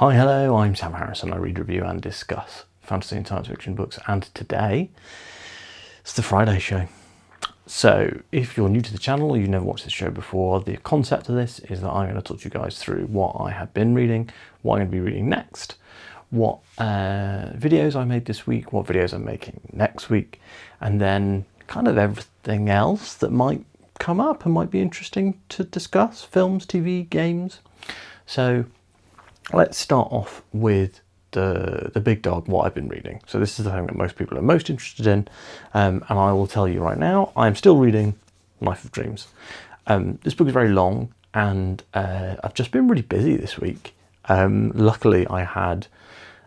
Hi, hello, I'm Sam Harrison. I read, review and discuss fantasy and science fiction books, and today it's the Friday show. So if you're new to the channel or you've never watched this show before, the concept of this is that I'm going to talk to you guys through what I have been reading, what I'm going to be reading next, what videos I made this week, what videos I'm making next week, and then kind of everything else that might come up and might be interesting to discuss: films, TV, games. So let's start off with the big dog, what I've been reading. So this is the thing that most people are most interested in, and I will tell you right now, I'm still reading Life of Dreams. This book is very long, and I've just been really busy this week. Luckily, I had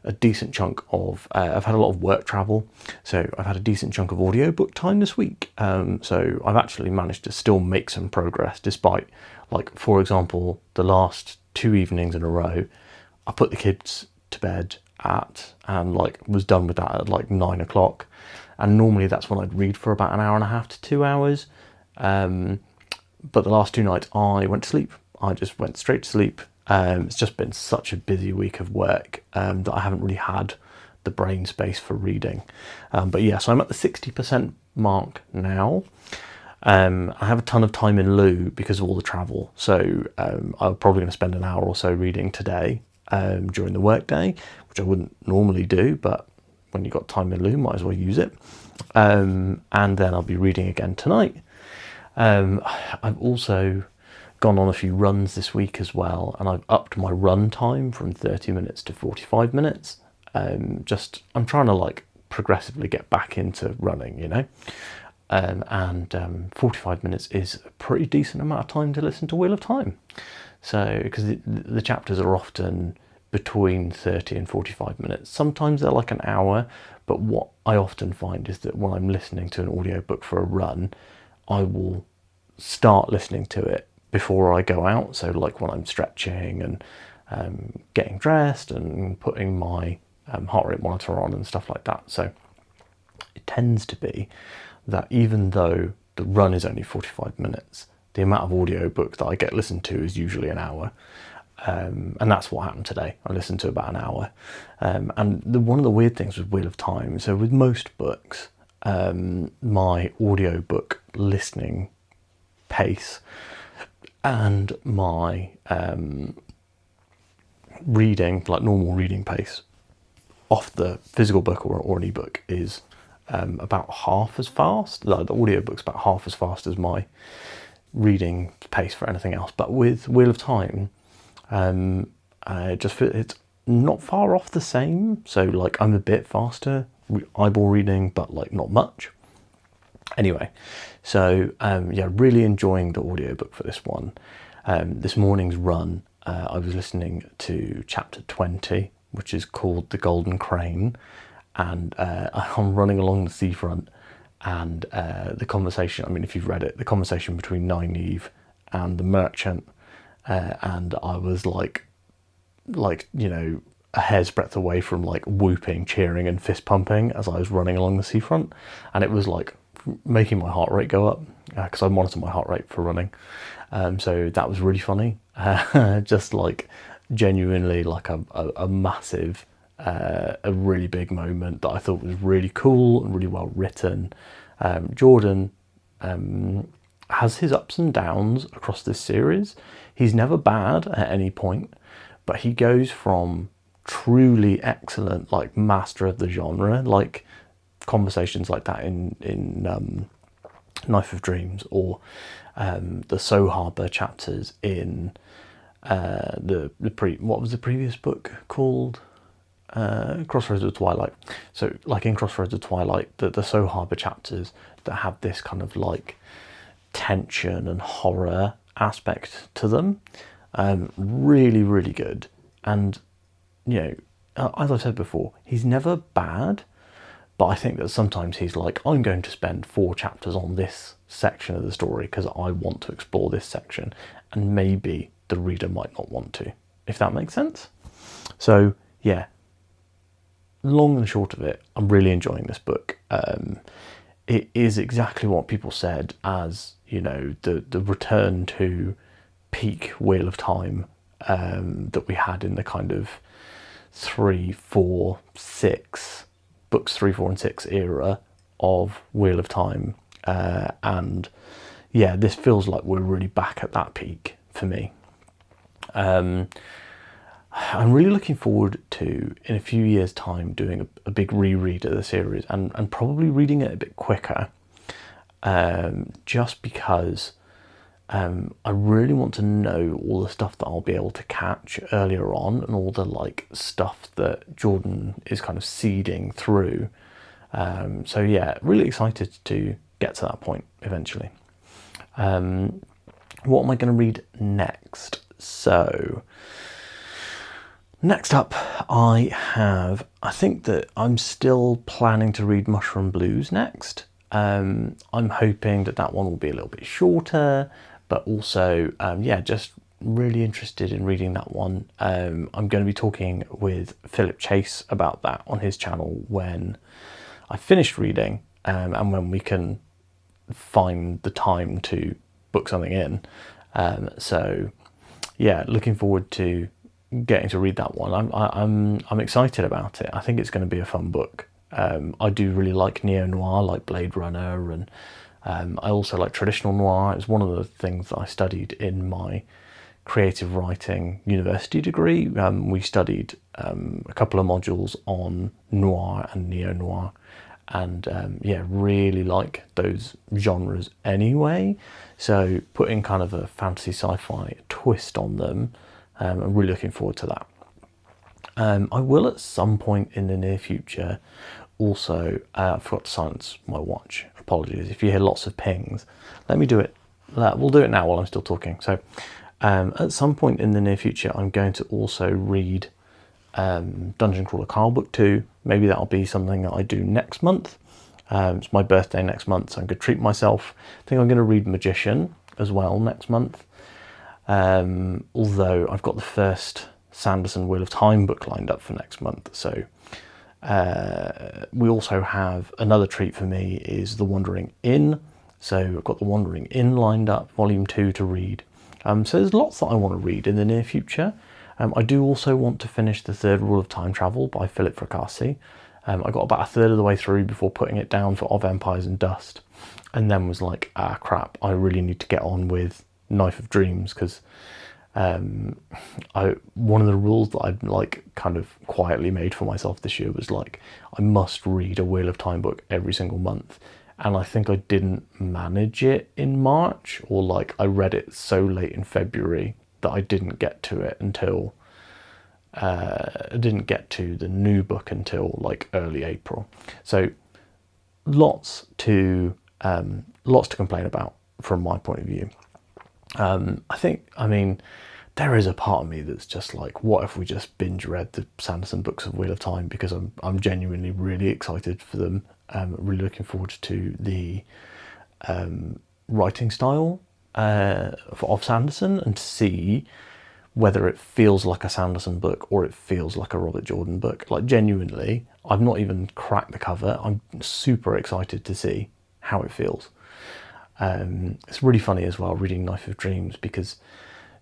a decent chunk of, I've had a lot of work travel, so I've had a decent chunk of audiobook time this week. So I've actually managed to still make some progress despite, like, for example, the last 2 evenings in a row, I put the kids to bed and was done with that at like 9 o'clock. And normally that's when I'd read for about an hour and a half to 2 hours. But the last 2 nights I went to sleep. I just went straight to sleep. It's just been such a busy week of work that I haven't really had the brain space for reading. But yeah, so I'm at the 60% mark now. I have a ton of time in lieu because of all the travel. So I'm probably going to spend an hour or so reading today during the workday, which I wouldn't normally do, but when you've got time in lieu, might as well use it. And then I'll be reading again tonight. I've also gone on a few runs this week as well, and I've upped my run time from 30 minutes to 45 minutes. I'm trying to progressively get back into running, you know. 45 minutes is a pretty decent amount of time to listen to Wheel of Time. So, because the chapters are often between 30 and 45 minutes. Sometimes they're like an hour, but what I often find is that when I'm listening to an audiobook for a run, I will start listening to it before I go out. So like when I'm stretching and getting dressed and putting my heart rate monitor on and stuff like that. So it tends to be that even though the run is only 45 minutes, the amount of audiobook that I get listened to is usually an hour. And that's what happened today. I listened to about an hour. And one of the weird things with Wheel of Time, so with most books, my audiobook listening pace and my reading, like normal reading pace, off the physical book or an ebook is about half as fast. Like the audiobook's about half as fast as my reading pace for anything else. But with Wheel of Time, it's not far off the same. So like I'm a bit faster eyeball reading, but like not much. Anyway, so yeah, really enjoying the audiobook for this one. This morning's run, I was listening to chapter 20, which is called The Golden Crane, and I'm running along the seafront, and the conversation, I mean, if you've read it, the conversation between Nynaeve and the merchant, and I was like, you know, a hair's breadth away from like whooping, cheering and fist pumping as I was running along the seafront, and it was like making my heart rate go up because I monitor my heart rate for running. So that was really funny. Just like genuinely like a massive, a really big moment that I thought was really cool and really well written. Jordan has his ups and downs across this series. He's never bad at any point, but he goes from truly excellent, like master of the genre, like conversations like that in Knife of Dreams, or the So Harbour chapters in what was the previous book called? Crossroads of Twilight. So like in Crossroads of Twilight, the So Harbour chapters that have this kind of like tension and horror aspect to them, really, really good. And you know, as I've said before, he's never bad, but I think that sometimes he's like, I'm going to spend 4 chapters on this section of the story because I want to explore this section, and maybe the reader might not want to, if that makes sense. So yeah, long and short of it, I'm really enjoying this book. It is exactly what people said as, you know, the return to peak Wheel of Time that we had in the kind of 3, 4, 6, books 3, 4 and 6 era of Wheel of Time. And yeah, this feels like we're really back at that peak for me. I'm really looking forward to, in a few years' time, doing a big reread of the series and probably reading it a bit quicker, just because I really want to know all the stuff that I'll be able to catch earlier on and all the like stuff that Jordan is kind of seeding through. So yeah, really excited to get to that point eventually. What am I going to read next? So next up, I think that I'm still planning to read Mushroom Blues next. I'm hoping that one will be a little bit shorter, but also, yeah, just really interested in reading that one. I'm going to be talking with Philip Chase about that on his channel when I finished reading, and when we can find the time to book something in. So yeah, looking forward to getting to read that one. I'm excited about it. I think it's going to be a fun book. I do really like neo-noir, like Blade Runner, and I also like traditional noir. It was one of the things that I studied in my creative writing university degree. We studied a couple of modules on noir and neo-noir, and yeah, really like those genres anyway. So putting kind of a fantasy sci-fi twist on them, I'm really looking forward to that. I will at some point in the near future also, I forgot to silence my watch. Apologies if you hear lots of pings. Let me do it. We'll do it now while I'm still talking. So at some point in the near future, I'm going to also read Dungeon Crawler Carl Book 2. Maybe that'll be something that I do next month. It's my birthday next month, so I'm going to treat myself. I think I'm going to read Magician as well next month. Although I've got the first Sanderson Wheel of Time book lined up for next month. So we also have another treat for me is The Wandering Inn. So I've got The Wandering Inn lined up, volume 2 to read. So there's lots that I want to read in the near future. I do also want to finish The Third Rule of Time Travel by Philip Fracassi. I got about a third of the way through before putting it down for Of Empires and Dust, and then was like, crap, I really need to get on with Knife of Dreams, because one of the rules that I'd like kind of quietly made for myself this year was like, I must read a Wheel of Time book every single month. And I think I didn't manage it in March, or like I read it so late in February that I didn't get to it until I didn't get to the new book until like early April. So lots to complain about from my point of view. I mean, there is a part of me that's just like, what if we just binge read the Sanderson books of Wheel of Time, because I'm genuinely really excited for them. Really looking forward to the writing style of Sanderson, and to see whether it feels like a Sanderson book or it feels like a Robert Jordan book. Like, genuinely, I've not even cracked the cover. I'm super excited to see how it feels. It's really funny as well reading Knife of Dreams, because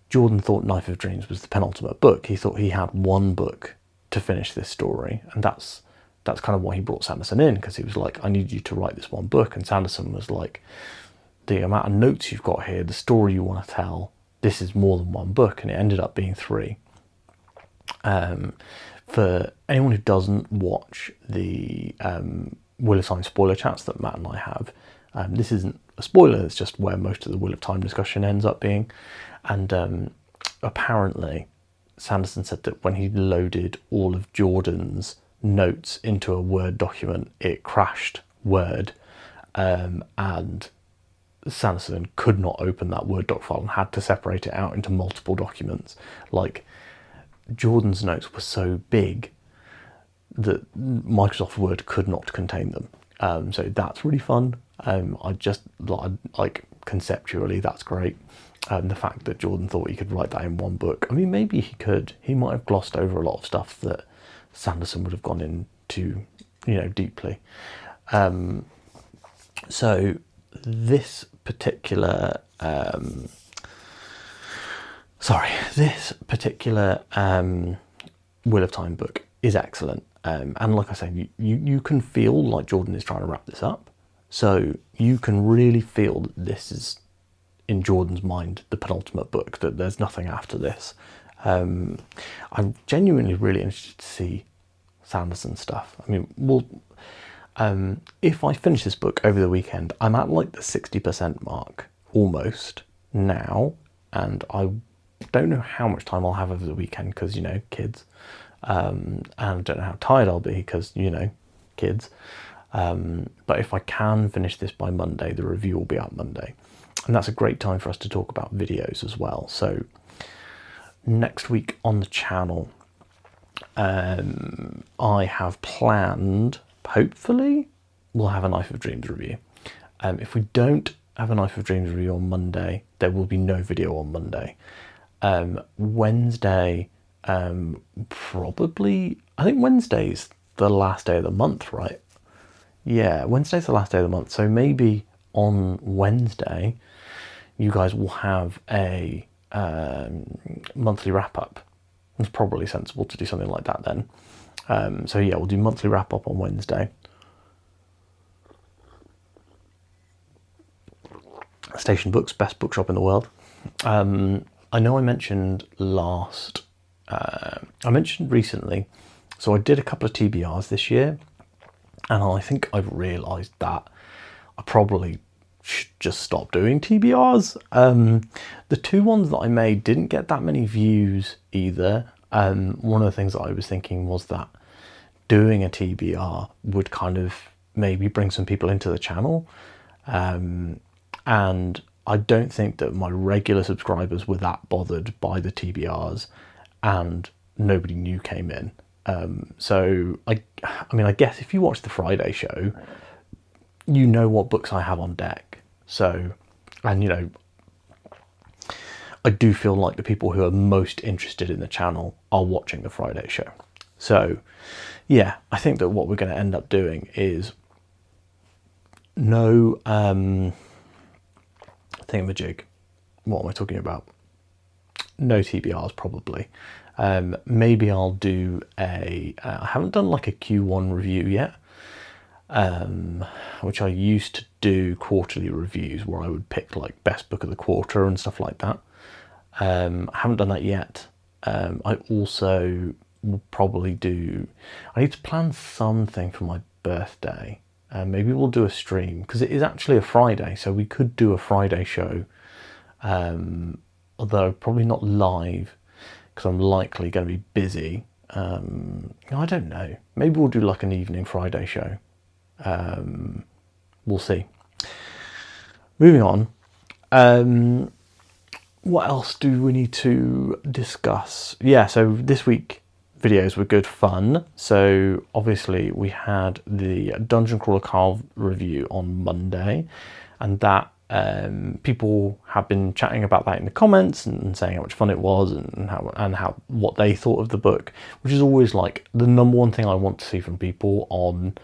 Jordan thought Knife of Dreams was the penultimate book. He thought he had one book to finish this story, and that's kind of why he brought Sanderson in, because he was like, I need you to write this one book. And Sanderson was like, the amount of notes you've got here, the story you want to tell, this is more than one book. And it ended up being 3. For anyone who doesn't watch the Wheel of Time spoiler chats that Matt and I have, this isn't a spoiler, it's just where most of the Wheel of Time discussion ends up being. And apparently Sanderson said that when he loaded all of Jordan's notes into a Word document, it crashed Word, and Sanderson could not open that Word doc file and had to separate it out into multiple documents. Like, Jordan's notes were so big that Microsoft Word could not contain them. So that's really fun. I just like conceptually, that's great. The fact that Jordan thought he could write that in one book. I mean, maybe he could. He might have glossed over a lot of stuff that Sanderson would have gone into, deeply. So this particular Wheel of Time book is excellent. And like I say, you can feel like Jordan is trying to wrap this up. So you can really feel that this is, in Jordan's mind, the penultimate book, that there's nothing after this. I'm genuinely really interested to see Sanderson stuff. I mean, if I finish this book over the weekend, I'm at like the 60% mark almost now, and I don't know how much time I'll have over the weekend because, kids, and I don't know how tired I'll be because, kids. But if I can finish this by Monday, the review will be out Monday, and that's a great time for us to talk about videos as well. So next week on the channel, I have planned, hopefully, we'll have a Knife of Dreams review. If we don't have a Knife of Dreams review on Monday, there will be no video on Monday. Wednesday, probably, I think Wednesday's the last day of the month, right? Yeah, Wednesday's the last day of the month. So maybe on Wednesday, you guys will have a monthly wrap up. It's probably sensible to do something like that then. So yeah, we'll do monthly wrap up on Wednesday. Station Books, best bookshop in the world. I know I mentioned recently, so I did a couple of TBRs this year, and I think I've realised that I probably should just stop doing TBRs. The two ones that I made didn't get that many views either. One of the things that I was thinking was that doing a TBR would kind of maybe bring some people into the channel. And I don't think that my regular subscribers were that bothered by the TBRs, and nobody new came in. So I mean, I guess if you watch the Friday show, you know what books I have on deck. So, and I do feel like the people who are most interested in the channel are watching the Friday show. So yeah, I think that what we're going to end up doing is no thingamajig. What am I talking about? No TBRs probably. Maybe I'll do I haven't done like a Q1 review yet, which I used to do quarterly reviews where I would pick like best book of the quarter and stuff like that. I haven't done that yet. I also will probably I need to plan something for my birthday. Maybe we'll do a stream, because it is actually a Friday, so we could do a Friday show, although probably not live, because I'm likely going to be busy. I don't know. Maybe we'll do like an evening Friday show. We'll see. Moving on. What else do we need to discuss? Yeah, so this week videos were good fun. So obviously we had the Dungeon Crawler Carl review on Monday, and that people have been chatting about that in the comments and saying how much fun it was and how what they thought of the book, which is always like the number one thing I want to see from people on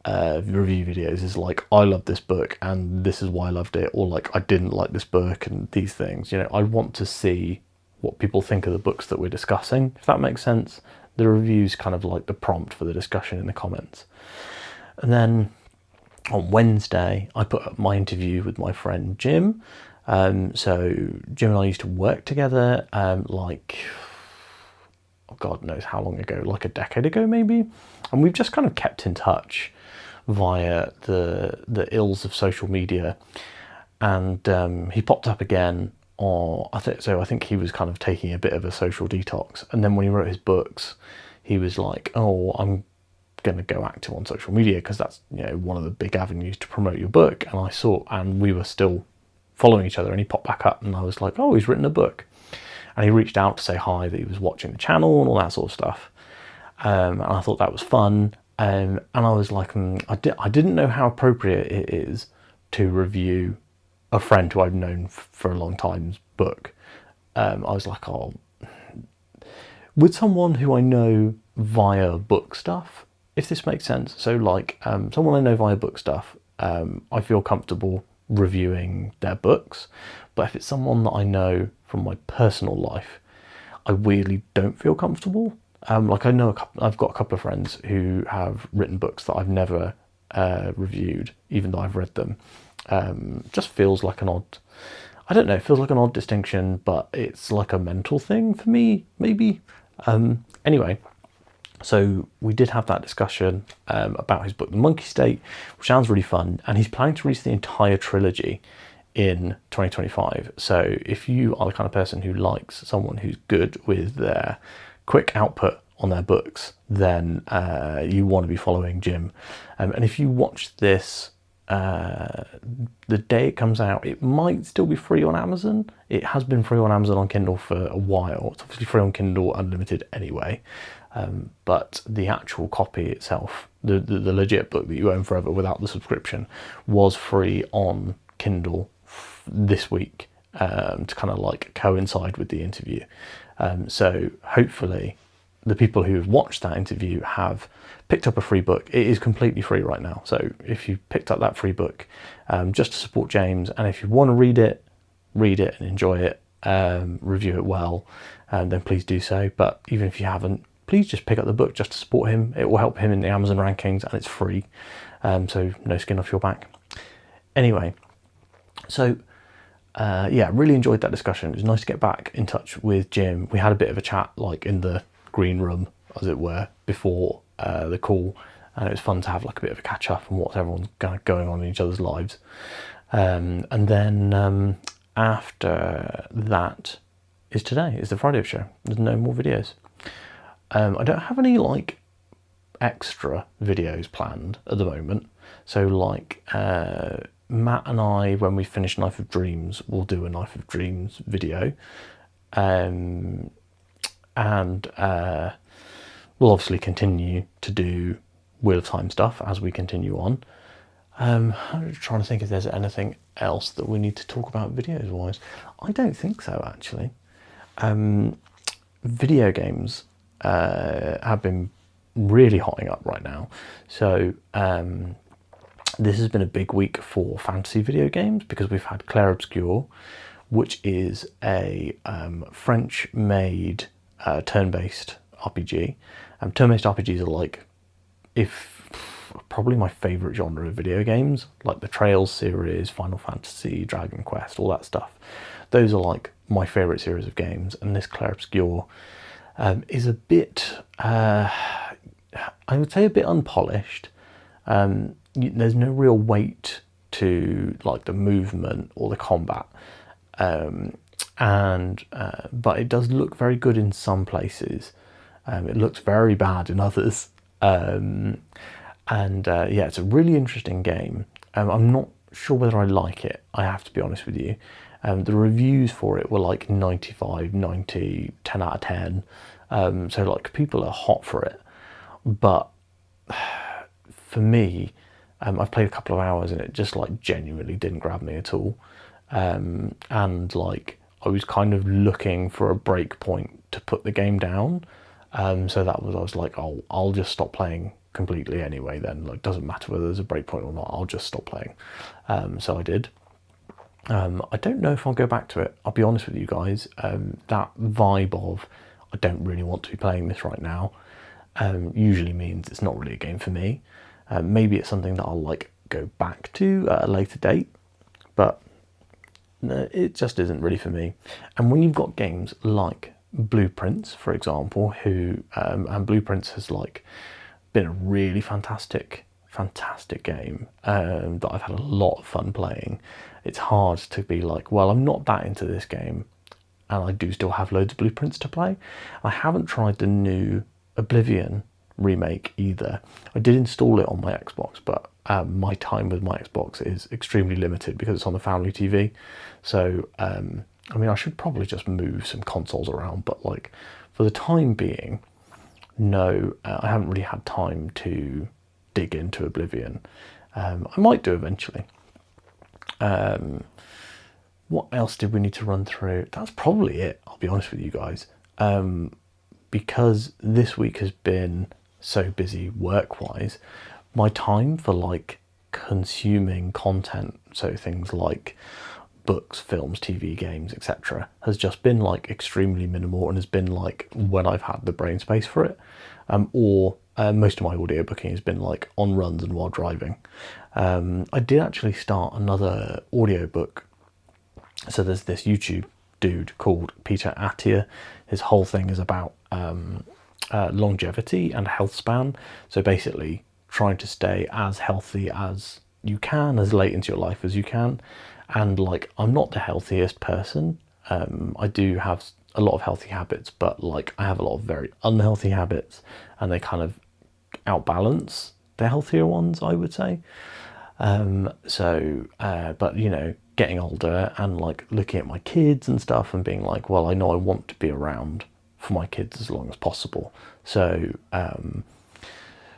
review videos is like, I love this book and this is why I loved it, or like I didn't like this book and these things. I want to see what people think of the books that we're discussing, if that makes sense. The review's kind of like the prompt for the discussion in the comments. And then on Wednesday I put up my interview with my friend Jim. So Jim and I used to work together like, oh God knows how long ago, like a decade ago maybe, and we've just kind of kept in touch via the ills of social media. And he popped up again, or I think he was kind of taking a bit of a social detox, and then when he wrote his books he was like, oh, I'm going to go active on social media because that's one of the big avenues to promote your book. And we were still following each other, and he popped back up and I was like, oh, he's written a book. And he reached out to say hi, that he was watching the channel and all that sort of stuff. And I thought that was fun. And I was like, I didn't know how appropriate it is to review a friend who I've known for a long time's book. I was like, oh, with someone who I know via book stuff, if this makes sense. So like someone I know via book stuff, I feel comfortable reviewing their books. But if it's someone that I know from my personal life, I weirdly don't feel comfortable. Like I know I've got a couple of friends who have written books that I've never reviewed, even though I've read them. Just feels like an odd, I don't know, it feels like an odd distinction, but it's like a mental thing for me, maybe. Anyway, so we did have that discussion about his book, The Monkey State, which sounds really fun, and he's planning to release the entire trilogy in 2025. So if you are the kind of person who likes someone who's good with their quick output on their books, then you want to be following Jim. And if you watch this the day it comes out, it might still be free on Amazon. It has been free on Amazon on Kindle for a while. It's obviously free on Kindle Unlimited anyway, but the actual copy itself, the legit book that you own forever without the subscription, was free on Kindle this week to kind of like coincide with the interview. So hopefully the people who've watched that interview have picked up a free book. It is completely free right now. So if you picked up that free book just to support James, and if you want to read it and enjoy it, review it well, then please do so. But even if you haven't, please just pick up the book just to support him. It will help him in the Amazon rankings, and it's free. So no skin off your back. Anyway, so yeah, really enjoyed that discussion. It was nice to get back in touch with Jim. We had a bit of a chat, like in the green room, as it were, before the call, and it was fun to have like a bit of a catch up on what's everyone's kind of going on in each other's lives. And then after that is today, is the Friday show. There's no more videos. I don't have any like extra videos planned at the moment. So like Matt and I, when we finish Knife of Dreams, we'll do a Knife of Dreams video. And we'll obviously continue to do Wheel of Time stuff as we continue on. I'm trying to think if there's anything else that we need to talk about videos wise. I don't think so, actually. Video games have been really hotting up right now. So this has been a big week for fantasy video games because we've had Clair Obscure, which is a French-made turn-based RPG. Turn-based RPGs are like, probably my favourite genre of video games, like the Trails series, Final Fantasy, Dragon Quest, all that stuff. Those are like my favourite series of games, and this Clair Obscure is a bit, I would say a bit unpolished. There's no real weight to like the movement or the combat. But it does look very good in some places. It looks very bad in others. Yeah, it's a really interesting game. I'm not sure whether I like it, I have to be honest with you. The reviews for it were like 95, 90, 10 out of 10. So like people are hot for it. But for me, I've played a couple of hours and it just like genuinely didn't grab me at all. And like I was kind of looking for a break point to put the game down. So I was like, oh, I'll just stop playing completely anyway then. Like, doesn't matter whether there's a break point or not, I'll just stop playing. So I did. I don't know if I'll go back to it. I'll be honest with you guys. That vibe of I don't really want to be playing this right now usually means it's not really a game for me. Maybe it's something that I'll like go back to at a later date, but it just isn't really for me. And when you've got games like Blueprints, for example, and Blueprints has like been a really fantastic game that I've had a lot of fun playing. It's hard to be like, well, I'm not that into this game, and I do still have loads of Blueprints to play. I haven't tried the new Oblivion remake either. I did install it on my Xbox, but my time with my Xbox is extremely limited because it's on the family TV. So I mean, I should probably just move some consoles around, but like for the time being, no, I haven't really had time to dig into Oblivion. I might do eventually. What else did we need to run through? That's probably it, I'll be honest with you guys. Because this week has been so busy work-wise, my time for like consuming content, so things like books, films, TV, games, etc. has just been like extremely minimal, and has been like when I've had the brain space for it, or most of my audiobooking has been like on runs and while driving. I did actually start another audiobook. So there's this YouTube dude called Peter Attia. His whole thing is about longevity and health span. So basically trying to stay as healthy as you can, as late into your life as you can. And like, I'm not the healthiest person. I do have a lot of healthy habits, but like I have a lot of very unhealthy habits, and they kind of outbalance the healthier ones, I would say. But you know, getting older and like looking at my kids and stuff and being like, well, I know I want to be around for my kids as long as possible. So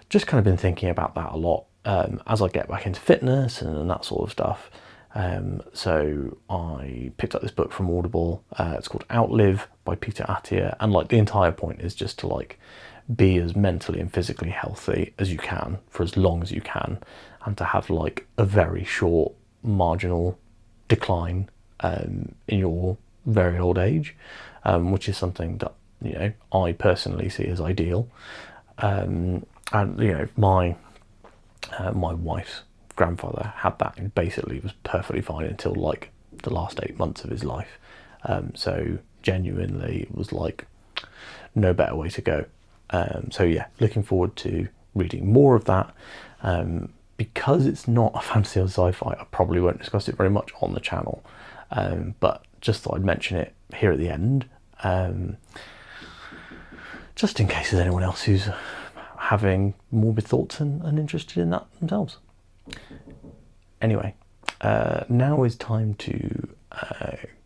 just kind of been thinking about that a lot as I get back into fitness and that sort of stuff. So I picked up this book from Audible. It's called Outlive by Peter Attia, and like the entire point is just to like be as mentally and physically healthy as you can for as long as you can, and to have like a very short marginal decline in your very old age, which is something that, you know, I personally see as ideal. And you know, my wife's grandfather had that and basically was perfectly fine until like the last 8 months of his life. So genuinely it was like no better way to go. So yeah, looking forward to reading more of that. Because it's not a fantasy or sci-fi, I probably won't discuss it very much on the channel, but just thought I'd mention it here at the end, just in case there's anyone else who's having morbid thoughts and interested in that themselves. Anyway, now is time to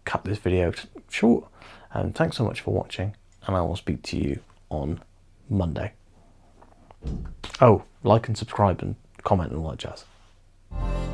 cut this video short. Thanks so much for watching, and I will speak to you on Monday. Oh, like and subscribe and comment and all that jazz.